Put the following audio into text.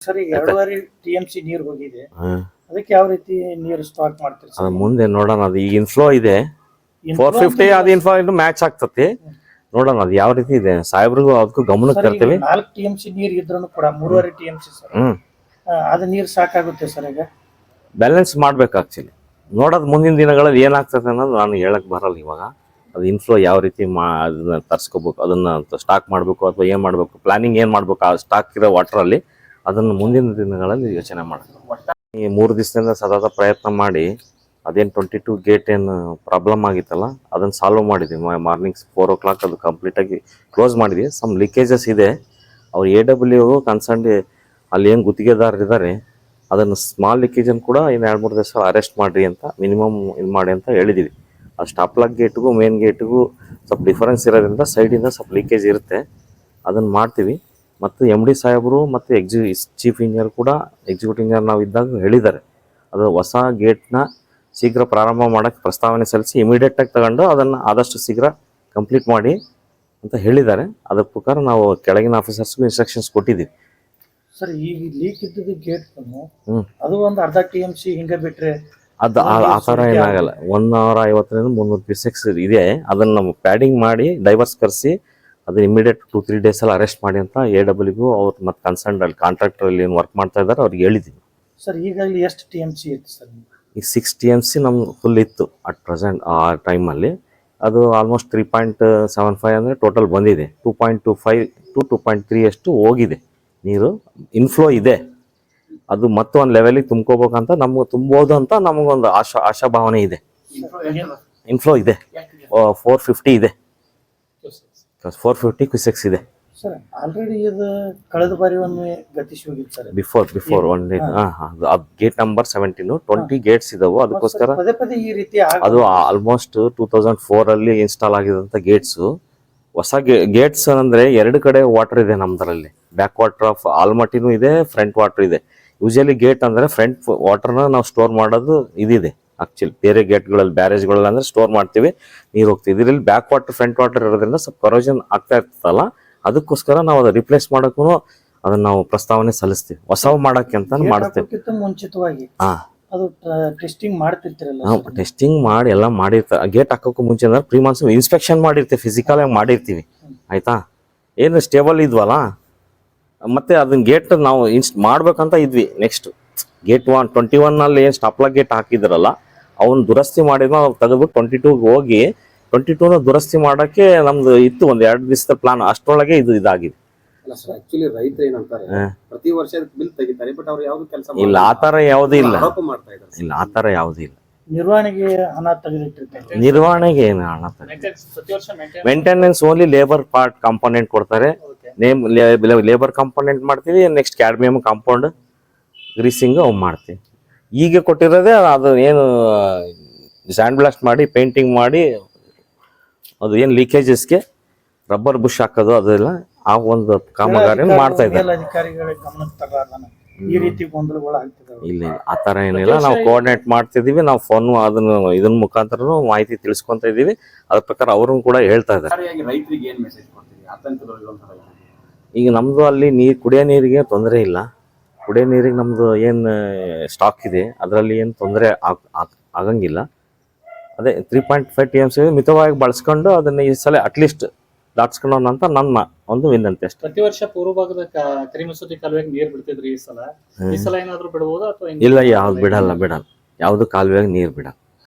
ಸರಿ 2.5 TMC ನೀರು ಹೋಗಿದೆ, ಅದಕ್ಕೆ ಯಾವ ರೀತಿ ನೀರು ಸ್ಟಾಕ್ ಮಾಡ್ತೀರಿ ಅದು ಮುಂದೆ ನೋಡೋಣ. ಅದು ಈಗ ಇನ್ಫ್ಲೋ ಇದೆ 450, ಅದು ಇನ್ಫ್ಲೋ ಇನ್ನು ಮ್ಯಾಚ್ ಆಗ್ತತಿ. ನೋಡೋಣ ಅದು ಯಾವ ರೀತಿ ಇದೆ, ಸಾಹೇಬ್ರಿಗೂ ಅದಕ್ಕೂ ಗಮನಕ್ಕೆ ತರ್ತೀವಿ. 4 TMC ನೀರು ಇದ್ರೂ ಕೂಡ 3.5 TMC ಸರ್, ಅದು ನೀರು ಸಾಕಾಗುತ್ತೆ ಸರ್. ಈಗ ಬ್ಯಾಲೆನ್ಸ್ ಮಾಡ್ಬೇಕು ಆಕ್ಚುಲಿ. ನೋಡೋದು ಮುಂದಿನ ದಿನಗಳಲ್ಲಿ ಏನಾಗ್ತದೆ ಅನ್ನೋದು ನಾನು ಹೇಳಕ್ ಬರಲ್ಲ ಇವಾಗ. ಅದು ಇನ್ಫ್ಲೋ ಯಾವ ರೀತಿ ಅದನ್ನ ತರ್ಸ್ಕೋಬೇಕು, ಅದನ್ನ ಸ್ಟಾಕ್ ಮಾಡಬೇಕು ಅಥವಾ ಏನು ಮಾಡಬೇಕು, ಪ್ಲಾನಿಂಗ್ ಏನು ಮಾಡಬೇಕು ಆ ಸ್ಟಾಕ್ ಇರೋ ವಾಟ್ರಲ್ಲಿ, ಅದನ್ನು ಮುಂದಿನ ದಿನಗಳಲ್ಲಿ ಯೋಚನೆ ಮಾಡಬೇಕು. ಈ 3 ದಿವಸದಿಂದ ಸತತ ಪ್ರಯತ್ನ ಮಾಡಿ ಅದೇನು 22 ಗೇಟ್ ಏನು ಪ್ರಾಬ್ಲಮ್ ಆಗಿತ್ತಲ್ಲ ಅದನ್ನು ಸಾಲ್ವ್ ಮಾಡಿದ್ವಿ. ಮಾರ್ನಿಂಗ್ 4 o'clock ಅದು ಕಂಪ್ಲೀಟಾಗಿ ಕ್ಲೋಸ್ ಮಾಡಿದ್ವಿ. ಸಮ್ ಲೀಕೇಜಸ್ ಇದೆ. ಅವ್ರು AW ಕನ್ಸರ್ನ್ ಅಲ್ಲಿ ಏನು ಗುತ್ತಿಗೆದಾರರು ಇದ್ದಾರೆ ಅದನ್ನು ಸ್ಮಾಲ್ ಲೀಕೇಜನ್ನು ಕೂಡ ಇನ್ನು 2-3 ದಿವಸ ಅರೆಸ್ಟ್ ಮಾಡಿರಿ ಅಂತ ಮಿನಿಮಮ್ ಇದು ಮಾಡಿ ಅಂತ ಹೇಳಿದ್ದೀವಿ. ಆ ಸ್ಟಾಪ್ ಲಾಕ್ ಗೇಟ್ಗೂ ಮೇನ್ ಗೇಟ್ಗೂ ಸ್ವಲ್ಪ ಡಿಫರೆನ್ಸ್ ಇರೋದ್ರಿಂದ ಸೈಡಿಂದ ಸ್ವಲ್ಪ ಲೀಕೇಜ್ ಇರುತ್ತೆ, ಅದನ್ನು ಮಾಡ್ತೀವಿ. ಮತ್ತು MD ಸಾಹೇಬರು ಮತ್ತು ಚೀಫ್ ಇಂಜಿನಿಯರ್ ಕೂಡ ಎಕ್ಸಿಕ್ಯೂಟಿವ್ ಇಂಜಿನಿಯರ್ ನಾವು ಇದ್ದಾಗ ಹೇಳಿದ್ದಾರೆ ಅದು ಹೊಸ ಗೇಟ್ನ ಶೀಘ್ರ ಪ್ರಾರಂಭ ಮಾಡೋಕ್ಕೆ ಪ್ರಸ್ತಾವನೆ ಸಲ್ಲಿಸಿ ಇಮಿಡಿಯೇಟಾಗಿ ತಗೊಂಡು ಅದನ್ನು ಆದಷ್ಟು ಶೀಘ್ರ ಕಂಪ್ಲೀಟ್ ಮಾಡಿ ಅಂತ ಹೇಳಿದ್ದಾರೆ. ಅದರ ಪ್ರಕಾರ ನಾವು ಕೆಳಗಿನ ಆಫೀಸರ್ಸ್ಗೂ ಇನ್ಸ್ಟ್ರಕ್ಷನ್ಸ್ ಕೊಟ್ಟಿದ್ದೀವಿ. ಸರ್ ಈಗ ಲೀಕ್ ಇದ್ದದ್ದು ಗೇಟ್ ಅದು ಒಂದು ಅರ್ಧ TMC ಹಿಂಗೆ ಬಿಟ್ರೆ ಅದು ಆ ಥರ ಏನಾಗಲ್ಲ. 150 300 PSX ಇದೆ. ಅದನ್ನು ನಾವು ಪ್ಯಾಡಿಂಗ್ ಮಾಡಿ ಡೈವರ್ಸ್ ಕರೆಸಿ ಅದು ಇಮಿಡಿಯೇಟ್ 2-3 ಡೇಸಲ್ಲಿ ಅರೆಸ್ಟ್ ಮಾಡಿ ಅಂತ AWಗೂ ಅವ್ರು ಮತ್ತು ಕನ್ಸರ್ನ್ ಅಲ್ಲಿ ಕಾಂಟ್ರಾಕ್ಟರಲ್ಲಿ ಏನು ವರ್ಕ್ ಮಾಡ್ತಾ ಇದ್ದಾರೆ ಅವ್ರಿಗೆ ಹೇಳಿದ್ದೀವಿ. ಸರ್ ಈಗಾಗಲೇ ಎಷ್ಟು TMC ಇತ್ತು ಸರ್? ಈಗ 6 TMC ನಮ್ಗೆ ಫುಲ್ ಇತ್ತು ಅಟ್ ಪ್ರೆಸೆಂಟ್ ಆ ಟೈಮಲ್ಲಿ. ಅದು ಆಲ್ಮೋಸ್ಟ್ 3.75 ಅಂದರೆ ಟೋಟಲ್ ಬಂದಿದೆ. 2.25 to 2.3 ಅಷ್ಟು ಹೋಗಿದೆ ನೀರು. ಇನ್ಫ್ಲೋ ಇದೆ, ಅದು ಮತ್ತೊಂದು ಲೆವೆಲಿಗೆ ತುಂಬ್ಕೋಬೇಕಂತ ನಮ್ಗೆ ತುಂಬೋದು ಅಂತ ನಮಗೊಂದು ಆಶಾಭಾವನೆ ಇದೆ. ಇನ್ಫ್ಲೋ ಇದೆ 450 ಇದೆ, 450 ಕ್ಯೂಸೆಕ್ಸ್ ಇದೆ ಸರ್. ಆಲ್ರೆಡಿ ಇದು ಕಳೆದ ಬಾರಿ ಒಮ್ಮೆ ಗತಿಸಿ ಹೋಗಿತ್ತು sir. Before one day gate number 17 20 Gates ಇದಾವೆ. ಅದಕ್ಕೋಸ್ಕರ ಪದೇ ಪದೇ ಈ ರೀತಿ ಅದು ಆಲ್ಮೋಸ್ಟ್ 2004 ಅಲ್ಲಿ ಇನ್ಸ್ಟಾಲ್ ಆಗಿದಂತ ಗೇಟ್ಸು. ಹೊಸ ಗೇಟ್ಸ್ ಅಂದ್ರೆ 2 ಕಡೆ ವಾಟರ್ ಇದೆ ನಮ್ದರಲ್ಲಿ. ಬ್ಯಾಕ್ ವಾಟರ್ ಆಫ್ ಆಲ್ಮಟ್ಟಿನೂ ಇದೆ, ಫ್ರಂಟ್ ವಾಟರ್ ಇದೆ. ಯೂಶಲಿ ಗೇಟ್ ಅಂದ್ರೆ ಫ್ರಂಟ್ ವಾಟರ್ನ ನಾವು ಸ್ಟೋರ್ ಮಾಡೋದು ಇದಿದೆ. ಆಕ್ಚುಲಿ ಬೇರೆ ಗೇಟ್ಗಳಲ್ಲಿ ಬ್ಯಾರೇಜ್ಗಳಲ್ಲಿ ಅಂದ್ರೆ ಸ್ಟೋರ್ ಮಾಡ್ತೀವಿ, ನೀರು ಹೋಗ್ತೀವಿ. ಇದರಲ್ಲಿ ಬ್ಯಾಕ್ ವಾಟರ್ ಫ್ರಂಟ್ ವಾಟರ್ ಇರೋದ್ರಿಂದ ಸ್ವಲ್ಪ ಕರೋಷನ್ ಆಗ್ತಾ ಇರ್ತಲ್ಲ, ಅದಕ್ಕೋಸ್ಕರ ನಾವು ಅದು ರಿಪ್ಲೇಸ್ ಮಾಡೋಕ್ಕೂ ಅದನ್ನ ನಾವು ಪ್ರಸ್ತಾವನೆ ಸಲ್ಲಿಸ್ತೀವಿ. ಹೊಸವು ಮಾಡೋಕ್ಕೆ ಅಂತ ಮಾಡ್ತೀವಿ. ಮುಂಚಿತವಾಗಿ ಅದು ಟೆಸ್ಟಿಂಗ್ ಮಾಡ್ತಿರ್ತೀರಲ್ಲ? ನಾವು ಟೆಸ್ಟಿಂಗ್ ಮಾಡಿ ಎಲ್ಲ ಮಾಡಿರ್ತೀವಿ. ಗೇಟ್ ಹಾಕೋಕ್ಕೂ ಮುಂಚೆ ಅಂದ್ರೆ ಪ್ರೀ ಮಾನ್ಸೂನ್ ಇನ್ಸ್ಪೆಕ್ಷನ್ ಮಾಡಿರ್ತೀವಿ, ಫಿಸಿಕಲ್ ಆಗಿ ಮಾಡಿರ್ತೀವಿ. ಆಯ್ತಾ, ಏನು ಸ್ಟೇಬಲ್ ಇದ್ವಲ್ಲ, ಮತ್ತೆ ಅದನ್ನ ಗೇಟ್ ನಾವು ಮಾಡ್ಬೇಕಂತ ಇದ್ವಿ. ನೆಕ್ಸ್ಟ್ ಗೇಟ್ 21 ಏನು ಸ್ಟಾಪ್ಲಾಕ್ ಗೇಟ್ ಹಾಕಿದ್ರಲ್ಲ ಅವನ್ನ ದುರಸ್ತಿ ಮಾಡಿದ್ವಿ. ನಾವು ತೆಗೆದ್ಬಿಟ್ಟು 22 ಹೋಗಿ 22ನ ದುರಸ್ತಿ ಮಾಡೋಕ್ಕೆ ನಮ್ದು ಇತ್ತು ಒಂದು 2 ದಿವಸದ ಪ್ಲಾನ್. ಅಷ್ಟರೊಳಗೆ ಇದಾಗಿದೆ. ಆಕ್ಚುಲಿ ರೈತರು ಏನಂತಾರೆ, ಪ್ರತಿ ವರ್ಷ ಬಿಲ್ ತೆಗಿತಾರೆ, ಬಟ್ ಅವ್ರು ಯಾವ್ದು ಕೆಲಸ ಇಲ್ಲ. ಆ ಥರ ಯಾವುದೂ ಇಲ್ಲ. ಇಲ್ಲ, ಆ ಥರ ಯಾವುದೂ ಇಲ್ಲ. ನಿರ್ವಹಣೆಗೆ ಹಣ ತೆಗೆದಿಟ್ಟಿರ್ತಾರೆ. ನಿರ್ವಹಣೆಗೆ ಏನು ಹಣ maintenance only labour part component ಕೊಡ್ತಾರೆ. ಲೇಬರ್ ಕಾಂಪೋನೆಂಟ್ ಮಾಡ್ತೀವಿ. ನೆಕ್ಸ್ಟ್ ಕ್ಯಾಡ್ಮಿಯಮ್ ಕಾಂಪೌಂಡ್ ಗ್ರೀಸಿಂಗ್ ಅವು ಮಾಡ್ತೀವಿ. ಈಗ ಕೊಟ್ಟಿರೋದೇ ಅದು ಏನು ಸ್ಯಾಂಡ್ ಬ್ಲಾಸ್ಟ್ ಮಾಡಿ ಪೇಂಟಿಂಗ್ ಮಾಡಿ ಅದು ಏನು ಲೀಕೇಜಸ್ಗೆ ರಬ್ಬರ್ ಬುಷ್ ಹಾಕೋದು ಅದೆಲ್ಲ ಆ ಒಂದು ಕಾಮಗಾರಿ ಮಾಡ್ತಾ ಇದ್ದಾರೆ. ಇಲ್ಲ, ಆ ಥರ ಏನಿಲ್ಲ. ನಾವು ಕೋಆರ್ಡಿನೇಟ್ ಮಾಡ್ತಿದೀವಿ. ನಾವು ಫೋನ್ ಇದನ್ನ ಮುಖಾಂತರ ಮಾಹಿತಿ ತಿಳಿಸ್ಕೊಂತ ಇದೀವಿ. ಅದ್ರ ಪ್ರಕಾರ ಅವರು ಕೂಡ ಹೇಳ್ತಾ ಇದ್ದಾರೆ. ಈಗ ನಮ್ದು ಅಲ್ಲಿ ಕುಡಿಯೋ ನೀರಿಗೆ ತೊಂದರೆ ಇಲ್ಲ. ಕುಡಿಯೋ ನೀರಿಗೆ ನಮ್ದು ಏನು ಸ್ಟಾಕ್ ಇದೆ ಅದರಲ್ಲಿ ಏನು ತೊಂದರೆ ಆಗಂಗಿಲ್ಲ. ಅದೇ 3.5 TMC ಮಿತವಾಗಿ ಬಳಸ್ಕೊಂಡು ಅದನ್ನ ಈ ಸಲ ಅಟ್ಲೀಸ್ಟ್ ದಾಟ್ಸ್ಕೊಳ್ಳೋಣ ಅಂತ ನನ್ನ ಒಂದು ವಿನಂತಿ ಅಷ್ಟೇ. ಪ್ರತಿ ವರ್ಷ ಪೂರ್ವ ಭಾಗದ ಕರಿಮಸೂತಿ ಕಾಲುವೆಗೆ ನೀರು ಬಿಡ್ತಿದ್ರಿ, ಈ ಸಲ ಏನಾದ್ರು ಬಿಡಬಹುದಾ ಅಥವಾ ಇಲ್ಲ? ಯಾವ್ದು ಬಿಡಲ್ಲ, ಯಾವ್ದು ಕಾಲುವೆಗೆ ನೀರು ಬಿಡಲ್ಲ.